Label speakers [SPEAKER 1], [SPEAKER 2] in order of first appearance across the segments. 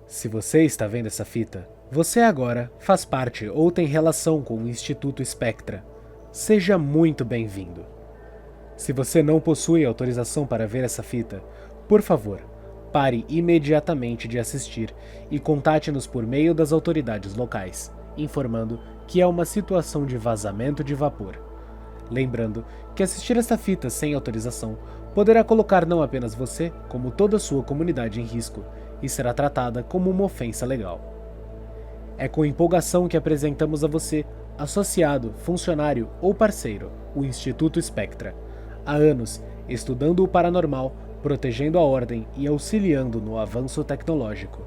[SPEAKER 1] Se você está vendo essa fita, você agora faz parte ou tem relação com o Instituto Spectra. Seja muito bem-vindo. Se você não possui autorização para ver essa fita, por favor, pare imediatamente de assistir e contate-nos por meio das autoridades locais, informando que é uma situação de vazamento de vapor. Lembrando que assistir esta fita sem autorização poderá colocar não apenas você, como toda a sua comunidade em risco, e será tratada como uma ofensa legal. É com empolgação que apresentamos a você, associado, funcionário ou parceiro, o Instituto Spectra. Há anos, estudando o paranormal, protegendo a ordem e auxiliando no avanço tecnológico.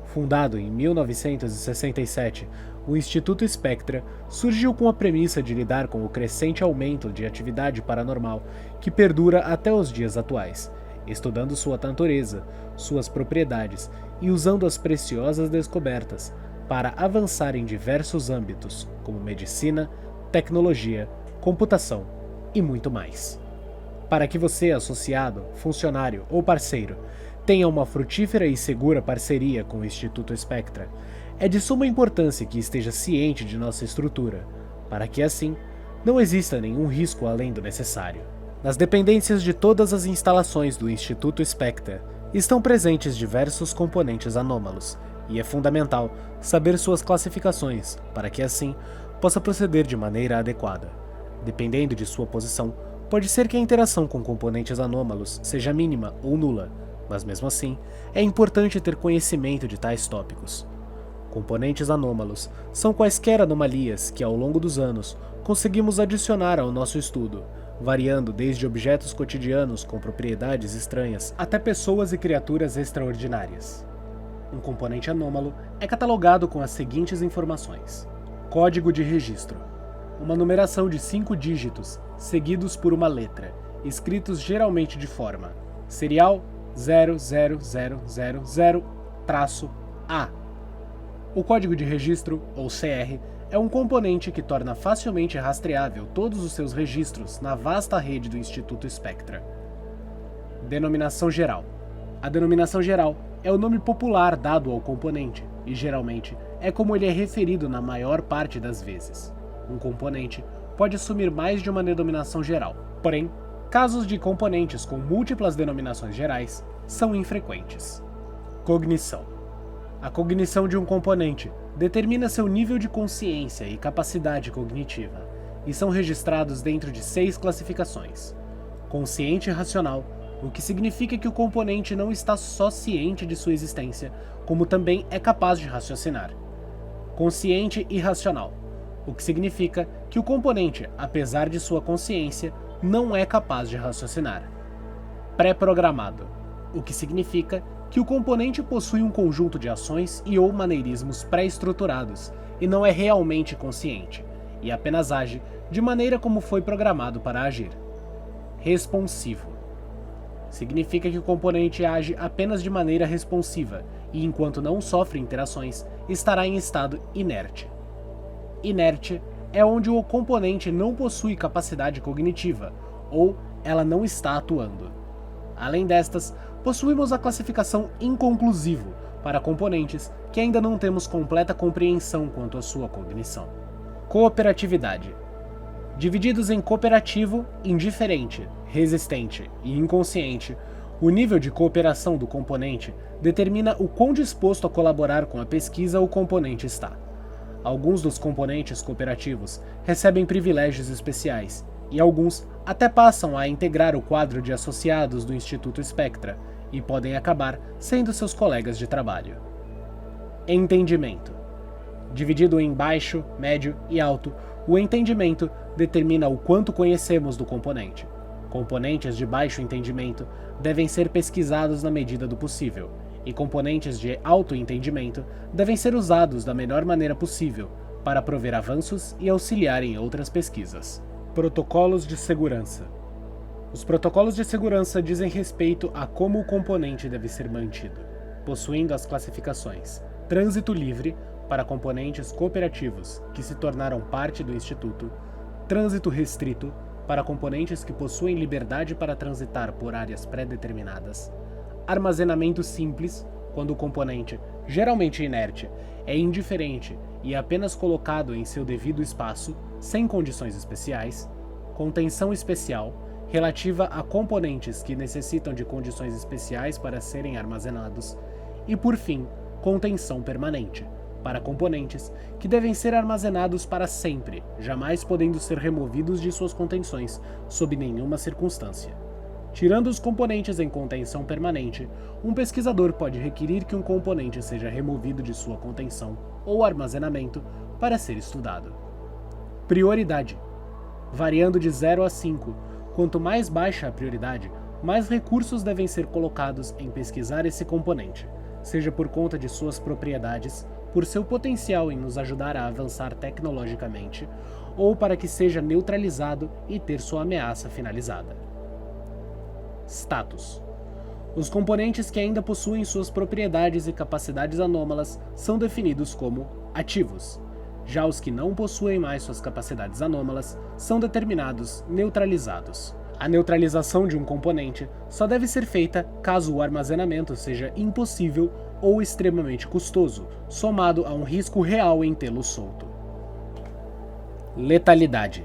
[SPEAKER 1] Fundado em 1967, o Instituto Spectra surgiu com a premissa de lidar com o crescente aumento de atividade paranormal que perdura até os dias atuais, estudando sua natureza, suas propriedades e usando as preciosas descobertas para avançar em diversos âmbitos, como medicina, tecnologia, computação e muito mais. Para que você, associado, funcionário ou parceiro, tenha uma frutífera e segura parceria com o Instituto Spectra, é de suma importância que esteja ciente de nossa estrutura, para que assim não exista nenhum risco além do necessário. Nas dependências de todas as instalações do Instituto Spectra estão presentes diversos componentes anômalos, e é fundamental saber suas classificações para que assim possa proceder de maneira adequada. Dependendo de sua posição, pode ser que a interação com componentes anômalos seja mínima ou nula, mas mesmo assim é importante ter conhecimento de tais tópicos. Componentes anômalos são quaisquer anomalias que ao longo dos anos conseguimos adicionar ao nosso estudo, variando desde objetos cotidianos com propriedades estranhas até pessoas e criaturas extraordinárias. Um componente anômalo é catalogado com as seguintes informações: código de registro, uma numeração de 5 dígitos seguidos por uma letra, escritos geralmente de forma serial 00000-A. O código de registro, ou CR, é um componente que torna facilmente rastreável todos os seus registros na vasta rede do Instituto Spectra. Denominação geral. A denominação geral é o nome popular dado ao componente, e geralmente é como ele é referido na maior parte das vezes. Um componente pode assumir mais de uma denominação geral, porém, casos de componentes com múltiplas denominações gerais são infrequentes. Cognição. A cognição de um componente determina seu nível de consciência e capacidade cognitiva, e são registrados dentro de 6 classificações. Consciente e racional, o que significa que o componente não está só ciente de sua existência, como também é capaz de raciocinar. Consciente e racional, o que significa que o componente, apesar de sua consciência, não é capaz de raciocinar. Pré-programado, o que significa que o componente possui um conjunto de ações e ou maneirismos pré-estruturados e não é realmente consciente, e apenas age de maneira como foi programado para agir. Responsivo. Significa que o componente age apenas de maneira responsiva e, enquanto não sofre interações, estará em estado inerte. Inerte é onde o componente não possui capacidade cognitiva, ou ela não está atuando. Além destas, possuímos a classificação inconclusivo para componentes que ainda não temos completa compreensão quanto à sua cognição. Cooperatividade. Divididos em cooperativo, indiferente, resistente e inconsciente, o nível de cooperação do componente determina o quão disposto a colaborar com a pesquisa o componente está. Alguns dos componentes cooperativos recebem privilégios especiais, e alguns até passam a integrar o quadro de associados do Instituto Spectra, e podem acabar sendo seus colegas de trabalho. Entendimento. Dividido em baixo, médio e alto, o entendimento determina o quanto conhecemos do componente. Componentes de baixo entendimento devem ser pesquisados na medida do possível, e componentes de alto entendimento devem ser usados da melhor maneira possível para prover avanços e auxiliar em outras pesquisas. Protocolos de segurança. Os protocolos de segurança dizem respeito a como o componente deve ser mantido, possuindo as classificações: trânsito livre para componentes cooperativos que se tornaram parte do Instituto, trânsito restrito para componentes que possuem liberdade para transitar por áreas pré-determinadas, armazenamento simples quando o componente, geralmente inerte, é indiferente e apenas colocado em seu devido espaço, sem condições especiais. Contenção especial, relativa a componentes que necessitam de condições especiais para serem armazenados. E, por fim, contenção permanente, para componentes que devem ser armazenados para sempre, jamais podendo ser removidos de suas contenções, sob nenhuma circunstância. Tirando os componentes em contenção permanente, um pesquisador pode requerir que um componente seja removido de sua contenção ou armazenamento para ser estudado. Prioridade. Variando de 0 a 5, quanto mais baixa a prioridade, mais recursos devem ser colocados em pesquisar esse componente, seja por conta de suas propriedades, por seu potencial em nos ajudar a avançar tecnologicamente, ou para que seja neutralizado e ter sua ameaça finalizada. Status. Os componentes que ainda possuem suas propriedades e capacidades anômalas são definidos como ativos. Já os que não possuem mais suas capacidades anômalas são determinados neutralizados. A neutralização de um componente só deve ser feita caso o armazenamento seja impossível ou extremamente custoso, somado a um risco real em tê-lo solto. Letalidade.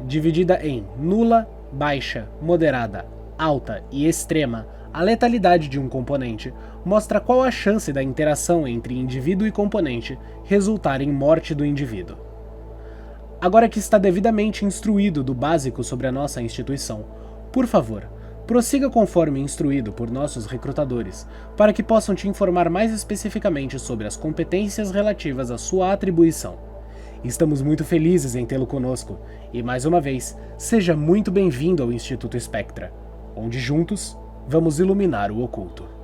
[SPEAKER 1] Dividida em nula, baixa, moderada, alta e extrema, a letalidade de um componente mostra qual a chance da interação entre indivíduo e componente resultar em morte do indivíduo. Agora que está devidamente instruído do básico sobre a nossa instituição, por favor, prossiga conforme instruído por nossos recrutadores, para que possam te informar mais especificamente sobre as competências relativas à sua atribuição. Estamos muito felizes em tê-lo conosco, e mais uma vez, seja muito bem-vindo ao Instituto Spectra, onde juntos vamos iluminar o oculto.